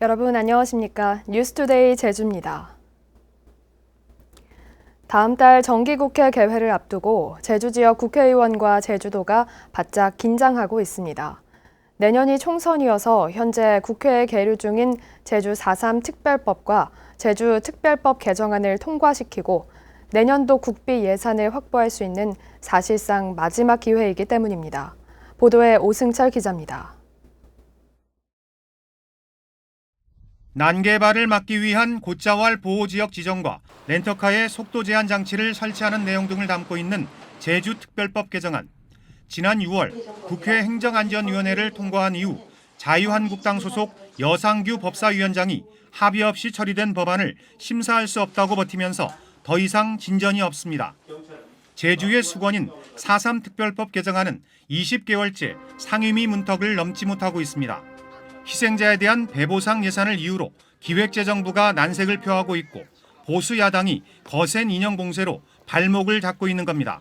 여러분 안녕하십니까? 뉴스투데이 제주입니다. 다음 달 정기국회 개회를 앞두고 제주 지역 국회의원과 제주도가 바짝 긴장하고 있습니다. 내년이 총선이어서 현재 국회에 계류 중인 제주 4.3 특별법과 제주 특별법 개정안을 통과시키고 내년도 국비 예산을 확보할 수 있는 사실상 마지막 기회이기 때문입니다. 보도에 오승철 기자입니다. 난개발을 막기 위한 곶자왈 보호지역 지정과 렌터카의 속도 제한 장치를 설치하는 내용 등을 담고 있는 제주특별법 개정안. 지난 6월 국회 행정안전위원회를 통과한 이후 자유한국당 소속 여상규 법사위원장이 합의 없이 처리된 법안을 심사할 수 없다고 버티면서 더 이상 진전이 없습니다. 제주의 수건인 4.3 특별법 개정안은 20개월째 상임위 문턱을 넘지 못하고 있습니다. 희생자에 대한 배보상 예산을 이유로 기획재정부가 난색을 표하고 있고 보수 야당이 거센 인형 공세로 발목을 잡고 있는 겁니다.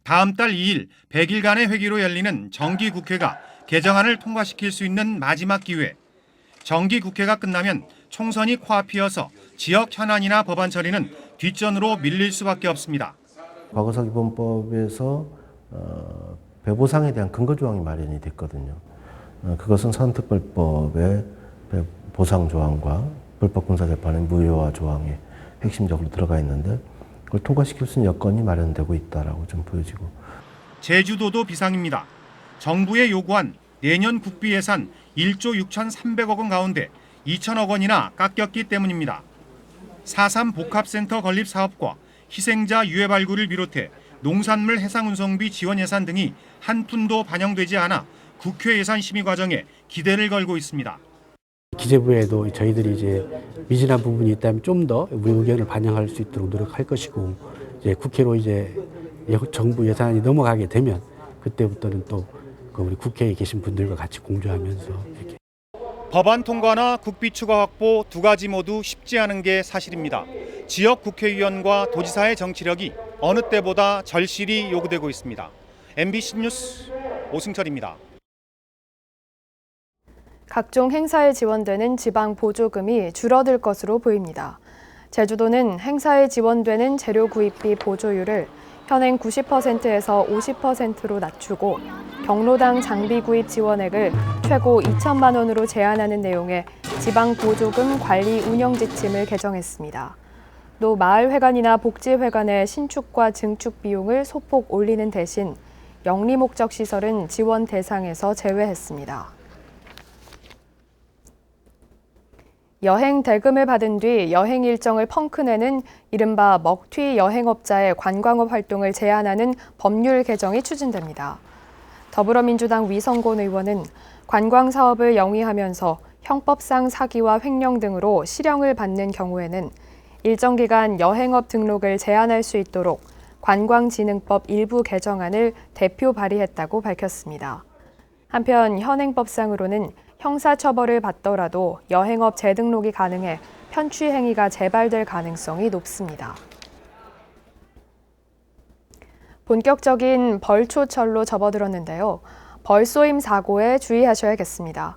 다음 달 2일 100일간의 회기로 열리는 정기국회가 개정안을 통과시킬 수 있는 마지막 기회. 정기국회가 끝나면 총선이 코앞이어서 지역 현안이나 법안 처리는 뒷전으로 밀릴 수밖에 없습니다. 과거사기범법에서 배보상에 대한 근거 조항이 마련이 됐거든요. 그것은 사안특별법의 보상 조항과 불법 군사재판의 무효화 조항에 핵심적으로 들어가 있는데 그걸 통과시킬 수 있는 여건이 마련되고 있다라고 좀 보여지고. 제주도도 비상입니다. 정부의 요구한 내년 국비 예산 1조 6,300억 원 가운데 2천억 원이나 깎였기 때문입니다. 4.3 복합센터 건립 사업과 희생자 유해 발굴을 비롯해 농산물 해상운송비 지원 예산 등이 한 푼도 반영되지 않아 국회 예산 심의 과정에 기대를 걸고 있습니다. 기재부에도 저희들이 이제 미진한 부분이 있다면 좀 더 우리 의견을 반영할 수 있도록 노력할 것이고, 이제 국회로 이제 정부 예산이 넘어가게 되면 그때부터는 또 우리 국회에 계신 분들과 같이 공조하면서 이렇게. 법안 통과나 국비 추가 확보 두 가지 모두 쉽지 않은 게 사실입니다. 지역 국회의원과 도지사의 정치력이 어느 때보다 절실히 요구되고 있습니다. MBC 뉴스 오승철입니다. 각종 행사에 지원되는 지방 보조금이 줄어들 것으로 보입니다. 제주도는 행사에 지원되는 재료 구입비 보조율을 현행 90%에서 50%로 낮추고 경로당 장비 구입 지원액을 최고 2천만 원으로 제한하는 내용의 지방 보조금 관리 운영 지침을 개정했습니다. 또 마을회관이나 복지회관의 신축과 증축 비용을 소폭 올리는 대신 영리 목적 시설은 지원 대상에서 제외했습니다. 여행 대금을 받은 뒤 여행 일정을 펑크내는 이른바 먹튀 여행업자의 관광업 활동을 제한하는 법률 개정이 추진됩니다. 더불어민주당 위성곤 의원은 관광사업을 영위하면서 형법상 사기와 횡령 등으로 실형을 받는 경우에는 일정 기간 여행업 등록을 제한할 수 있도록 관광진흥법 일부 개정안을 대표 발의했다고 밝혔습니다. 한편 현행법상으로는 형사처벌을 받더라도 여행업 재등록이 가능해 편취 행위가 재발될 가능성이 높습니다. 본격적인 벌초철로 접어들었는데요. 벌쏘임 사고에 주의하셔야겠습니다.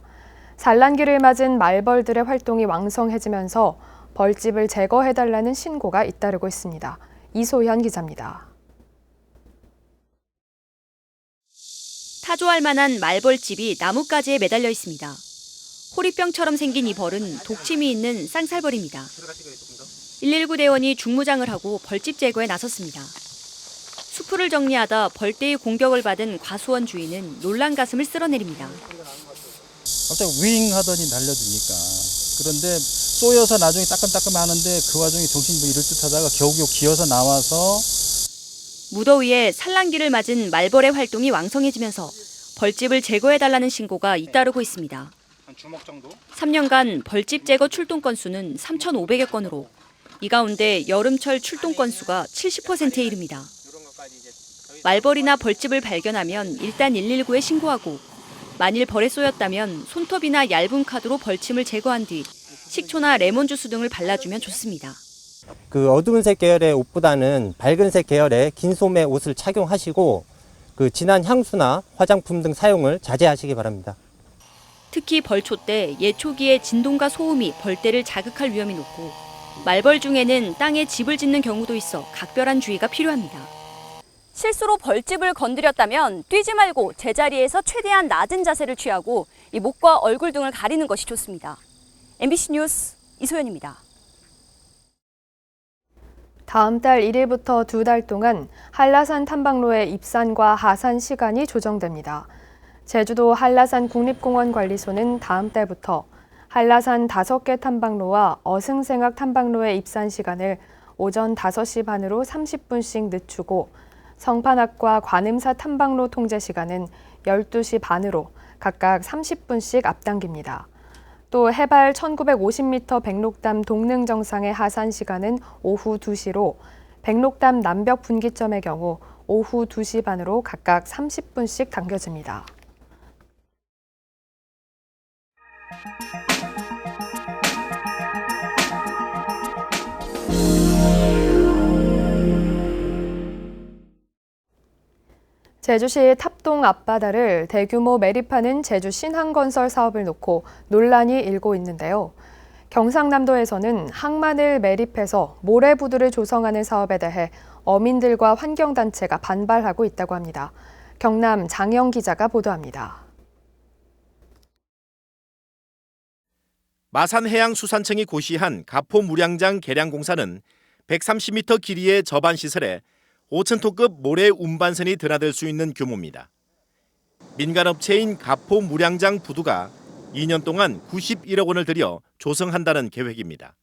산란기를 맞은 말벌들의 활동이 왕성해지면서 벌집을 제거해달라는 신고가 잇따르고 있습니다. 이소현 기자입니다. 타조할 만한 말벌집이 나뭇가지에 매달려 있습니다. 호리병처럼 생긴 이 벌은 독침이 있는 쌍살벌입니다. 119 대원이 중무장을 하고 벌집 제거에 나섰습니다. 수풀을 정리하다 벌떼의 공격을 받은 과수원 주인은 놀란 가슴을 쓸어내립니다. 갑자기 윙 하더니 날려드니까. 그런데 쏘여서 나중에 따끔따끔 하는데 그 와중에 정신이 잃을 듯 하다가 겨우겨우 기어서 나와서 무더위에 산란기를 맞은 말벌의 활동이 왕성해지면서 벌집을 제거해달라는 신고가 잇따르고 있습니다. 한 주먹 정도? 3년간 벌집 제거 출동 건수는 3,500여 건으로 이 가운데 여름철 출동 건수가 70%에 이릅니다. 말벌이나 벌집을 발견하면 일단 119에 신고하고 만일 벌에 쏘였다면 손톱이나 얇은 카드로 벌침을 제거한 뒤 식초나 레몬주스 등을 발라주면 좋습니다. 그 어두운색 계열의 옷보다는 밝은색 계열의 긴 소매 옷을 착용하시고 그 진한 향수나 화장품 등 사용을 자제하시기 바랍니다. 특히 벌초 때 예초기의 진동과 소음이 벌떼를 자극할 위험이 높고 말벌 중에는 땅에 집을 짓는 경우도 있어 각별한 주의가 필요합니다. 실수로 벌집을 건드렸다면 뛰지 말고 제자리에서 최대한 낮은 자세를 취하고 이 목과 얼굴 등을 가리는 것이 좋습니다. MBC 뉴스 이소연입니다. 다음 달 1일부터 2달 동안 한라산 탐방로의 입산과 하산 시간이 조정됩니다. 제주도 한라산 국립공원관리소는 다음 달부터 한라산 5개 탐방로와 어승생악 탐방로의 입산 시간을 오전 5시 반으로 30분씩 늦추고 성판악과 관음사 탐방로 통제 시간은 12시 반으로 각각 30분씩 앞당깁니다. 또 해발 1950m 백록담 동릉 정상의 하산 시간은 오후 2시로 백록담 남벽 분기점의 경우 오후 2시 반으로 각각 30분씩 당겨집니다. 제주시 탑동 앞바다를 대규모 매립하는 제주 신항건설 사업을 놓고 논란이 일고 있는데요. 경상남도에서는 항만을 매립해서 모래부두를 조성하는 사업에 대해 어민들과 환경단체가 반발하고 있다고 합니다. 경남 장영 기자가 보도합니다. 마산해양수산청이 고시한 가포 무량장 개량 공사는 130m 길이의 저반 시설에 5,000톤급 모래 운반선이 드나들 수 있는 규모입니다. 민간업체인 가포 무량장 부두가 2년 동안 91억 원을 들여 조성한다는 계획입니다.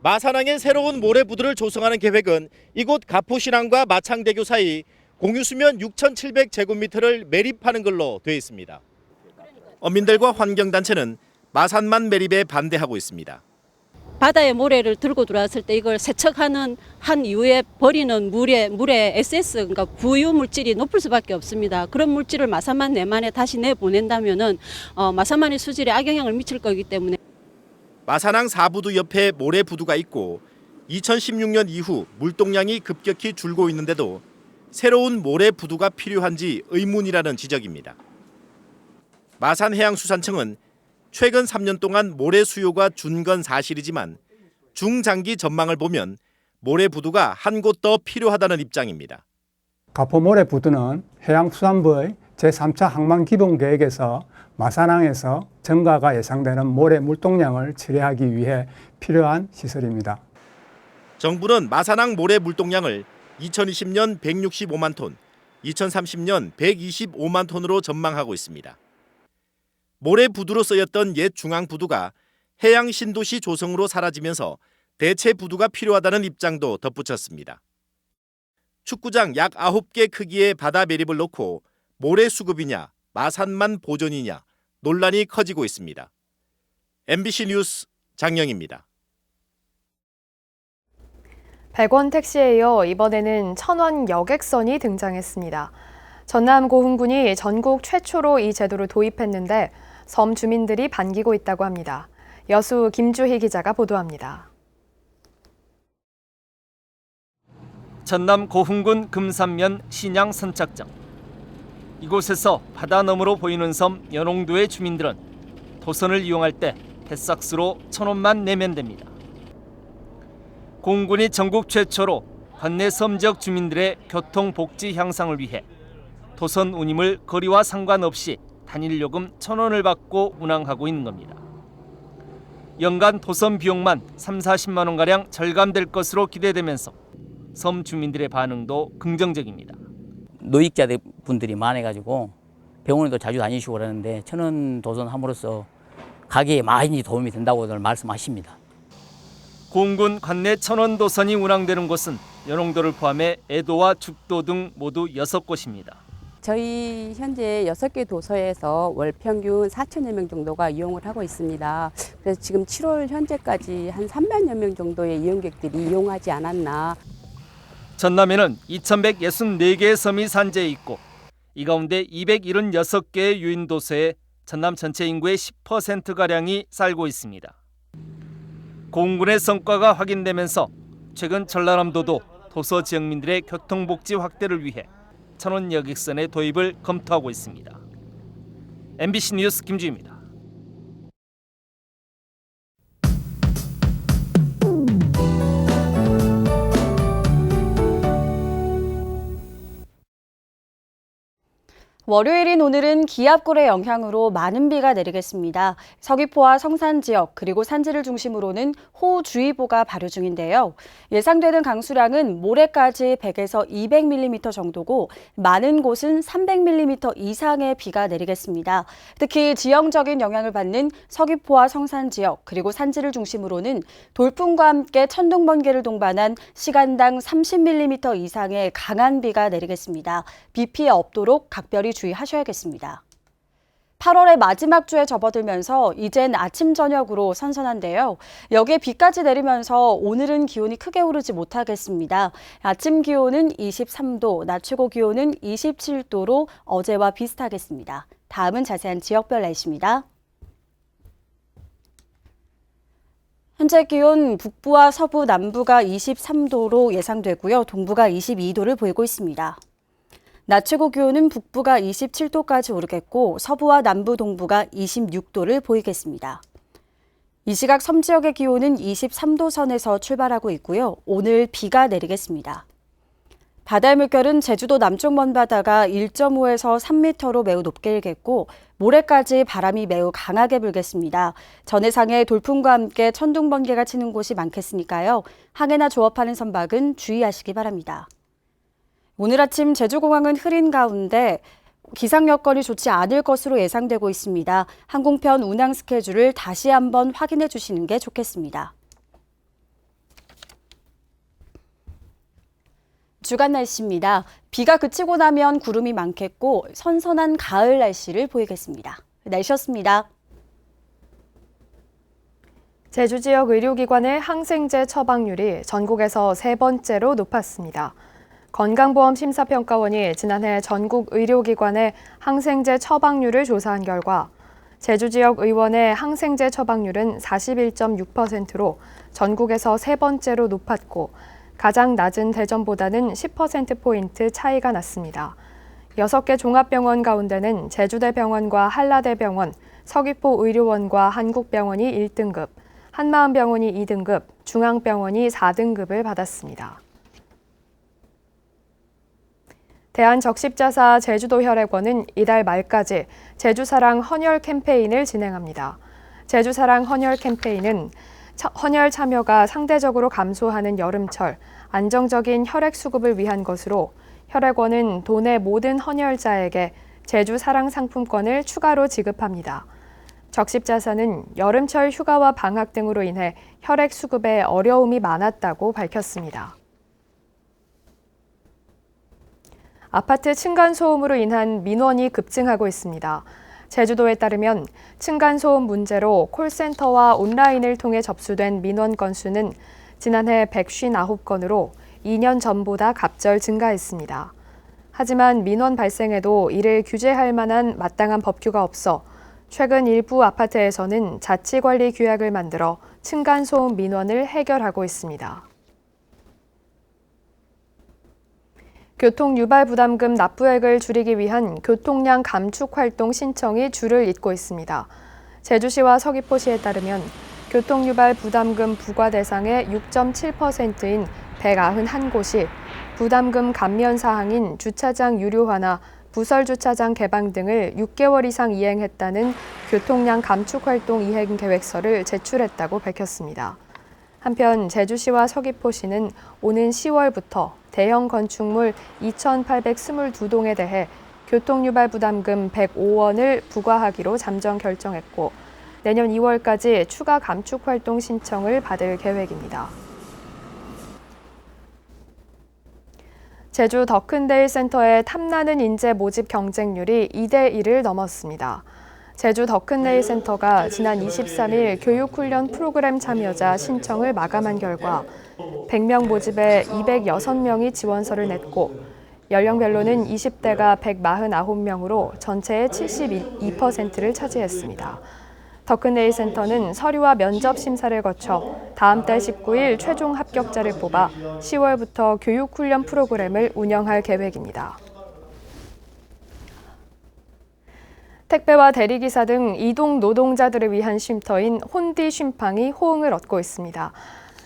마산항에 새로운 모래 부두를 조성하는 계획은 이곳 가포신항과 마창대교 사이 공유수면 6,700제곱미터를 매립하는 걸로 되어 있습니다. 어민들과 환경단체는 마산만 매립에 반대하고 있습니다. 바다에 모래를 들고 들어왔을 때 이걸 세척하는 한 이후에 버리는 물의 SS, 그러니까 부유 물질이 높을 수밖에 없습니다. 그런 물질을 마산만 내만에 다시 내보낸다면은 마산만의 수질에 악영향을 미칠 거기 때문에. 마산항 4부두 옆에 모래 부두가 있고 2016년 이후 물동량이 급격히 줄고 있는데도 새로운 모래 부두가 필요한지 의문이라는 지적입니다. 마산해양수산청은 최근 3년 동안 모래 수요가 준 건 사실이지만 중장기 전망을 보면 모래 부두가 한 곳 더 필요하다는 입장입니다. 가포 모래 부두는 해양수산부의 제3차 항만기본계획에서 마산항에서 증가가 예상되는 모래 물동량을 처리하기 위해 필요한 시설입니다. 정부는 마산항 모래 물동량을 2020년 165만 톤, 2030년 125만 톤으로 전망하고 있습니다. 모래 부두로 쓰였던 옛 중앙 부두가 해양 신도시 조성으로 사라지면서 대체 부두가 필요하다는 입장도 덧붙였습니다. 축구장 약 9개 크기의 바다 매립을 놓고 모래 수급이냐 마산만 보존이냐 논란이 커지고 있습니다. MBC 뉴스 장영입니다. 100원 택시에 이어 이번에는 1,000원 여객선이 등장했습니다. 전남 고흥군이 전국 최초로 이 제도를 도입했는데 섬 주민들이 반기고 있다고 합니다. 여수 김주희 기자가 보도합니다. 전남 고흥군 금산면 신양 선착장. 이곳에서 바다 너머로 보이는 섬 연홍도의 주민들은 도선을 이용할 때 뱃삭스로 1,000원만 내면 됩니다. 고흥군이 전국 최초로 관내 섬 지역 주민들의 교통 복지 향상을 위해 도선 운임을 거리와 상관없이 단일 요금 1,000원을 받고 운항하고 있는 겁니다. 연간 도선 비용만 30-40만 원가량 절감될 것으로 기대되면서 섬 주민들의 반응도 긍정적입니다. 노익자들 분들이 많아가지고 병원에도 자주 다니시고 그러는데 1,000원 도선함으로써 가게에 많이 도움이 된다고들 말씀하십니다. 고흥군 관내 1,000원 도선이 운항되는 곳은 연홍도를 포함해 애도와 죽도 등 모두 6곳입니다. 저희 현재 6개 도서에서 월 평균 4천여 명 정도가 이용을 하고 있습니다. 그래서 지금 7월 현재까지 한 3만여 명 정도의 이용객들이 이용하지 않았나. 전남에는 2,164개의 섬이 산재해 있고 이 가운데 276개의 유인 도서에 전남 전체 인구의 10%가량이 살고 있습니다. 고흥군의 성과가 확인되면서 최근 전라남도도 도서 지역민들의 교통복지 확대를 위해 1,000원 여객선의 도입을 검토하고 있습니다. MBC 뉴스 김주희입니다. 월요일인 오늘은 기압골의 영향으로 많은 비가 내리겠습니다. 서귀포와 성산 지역 그리고 산지를 중심으로는 호우주의보가 발효 중인데요. 예상되는 강수량은 모레까지 100에서 200mm 정도고 많은 곳은 300mm 이상의 비가 내리겠습니다. 특히 지형적인 영향을 받는 서귀포와 성산 지역 그리고 산지를 중심으로는 돌풍과 함께 천둥 번개를 동반한 시간당 30mm 이상의 강한 비가 내리겠습니다. 비 피해 없도록 각별히 주의하셔야겠습니다. 8월의 마지막 주에 접어들면서 이젠 아침 저녁으로 선선한데요. 여기에 비까지 내리면서 오늘은 기온이 크게 오르지 못하겠습니다. 아침 기온은 23도, 낮 최고 기온은 27도로 어제와 비슷하겠습니다. 다음은 자세한 지역별 날씨입니다. 현재 기온 북부와 서부, 남부가 23도로 예상되고요. 동부가 22도를 보이고 있습니다. 낮 최고 기온은 북부가 27도까지 오르겠고 서부와 남부, 동부가 26도를 보이겠습니다. 이 시각 섬 지역의 기온은 23도 선에서 출발하고 있고요. 오늘 비가 내리겠습니다. 바다의 물결은 제주도 남쪽 먼바다가 1.5에서 3m로 매우 높게 일겠고 모레까지 바람이 매우 강하게 불겠습니다. 전해상에 돌풍과 함께 천둥 번개가 치는 곳이 많겠으니까요. 항해나 조업하는 선박은 주의하시기 바랍니다. 오늘 아침 제주공항은 흐린 가운데 기상 여건이 좋지 않을 것으로 예상되고 있습니다. 항공편 운항 스케줄을 다시 한번 확인해 주시는 게 좋겠습니다. 주간 날씨입니다. 비가 그치고 나면 구름이 많겠고 선선한 가을 날씨를 보이겠습니다. 날씨였습니다. 제주 지역 의료기관의 항생제 처방률이 전국에서 세 번째로 높았습니다. 건강보험심사평가원이 지난해 전국 의료기관의 항생제 처방률을 조사한 결과 제주 지역 의원의 항생제 처방률은 41.6%로 전국에서 세 번째로 높았고 가장 낮은 대전보다는 10%포인트 차이가 났습니다. 6개 종합병원 가운데는 제주대병원과 한라대병원, 서귀포의료원과 한국병원이 1등급, 한마음병원이 2등급, 중앙병원이 4등급을 받았습니다. 대한적십자사 제주도혈액원은 이달 말까지 제주사랑 헌혈 캠페인을 진행합니다. 제주사랑 헌혈 캠페인은 헌혈 참여가 상대적으로 감소하는 여름철 안정적인 혈액 수급을 위한 것으로 혈액원은 도내 모든 헌혈자에게 제주사랑 상품권을 추가로 지급합니다. 적십자사는 여름철 휴가와 방학 등으로 인해 혈액 수급에 어려움이 많았다고 밝혔습니다. 아파트 층간소음으로 인한 민원이 급증하고 있습니다. 제주도에 따르면 층간소음 문제로 콜센터와 온라인을 통해 접수된 민원 건수는 지난해 159건으로 2년 전보다 갑절 증가했습니다. 하지만 민원 발생에도 이를 규제할 만한 마땅한 법규가 없어 최근 일부 아파트에서는 자치관리 규약을 만들어 층간소음 민원을 해결하고 있습니다. 교통유발부담금 납부액을 줄이기 위한 교통량 감축 활동 신청이 줄을 잇고 있습니다. 제주시와 서귀포시에 따르면 교통유발부담금 부과 대상의 6.7%인 191곳이 부담금 감면 사항인 주차장 유료화나 부설주차장 개방 등을 6개월 이상 이행했다는 교통량 감축 활동 이행 계획서를 제출했다고 밝혔습니다. 한편 제주시와 서귀포시는 오는 10월부터 대형 건축물 2,822동에 대해 교통유발부담금 105원을 부과하기로 잠정 결정했고 내년 2월까지 추가 감축 활동 신청을 받을 계획입니다. 제주 더큰데일 센터의 탐나는 인재 모집 경쟁률이 2대1을 넘었습니다. 제주 더큰데일 센터가 지난 23일 교육훈련 프로그램 참여자 신청을 마감한 결과 100명 모집에 206명이 지원서를 냈고 연령별로는 20대가 149명으로 전체의 72%를 차지했습니다. 더큰데일 센터는 서류와 면접 심사를 거쳐 다음 달 19일 최종 합격자를 뽑아 10월부터 교육훈련 프로그램을 운영할 계획입니다. 택배와 대리기사 등 이동 노동자들을 위한 쉼터인 혼디 쉼팡이 호응을 얻고 있습니다.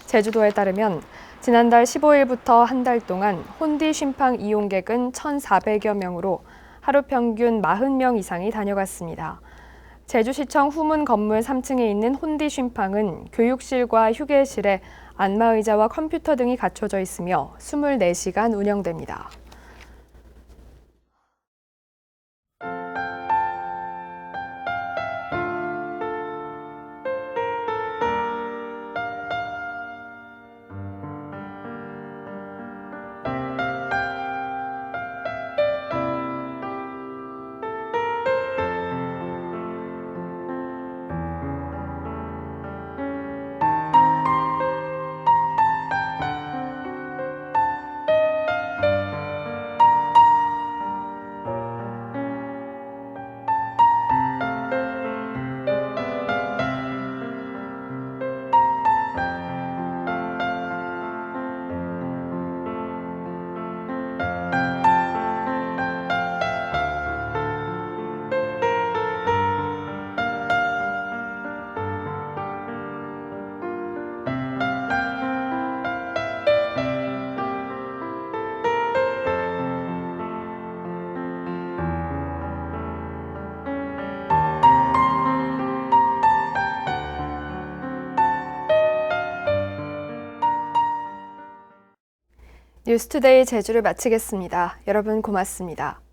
제주도에 따르면 지난달 15일부터 한 달 동안 혼디 쉼팡 이용객은 1,400여 명으로 하루 평균 40명 이상이 다녀갔습니다. 제주시청 후문 건물 3층에 있는 혼디 쉼팡은 교육실과 휴게실에 안마의자와 컴퓨터 등이 갖춰져 있으며 24시간 운영됩니다. 뉴스투데이 제주를 마치겠습니다. 여러분 고맙습니다.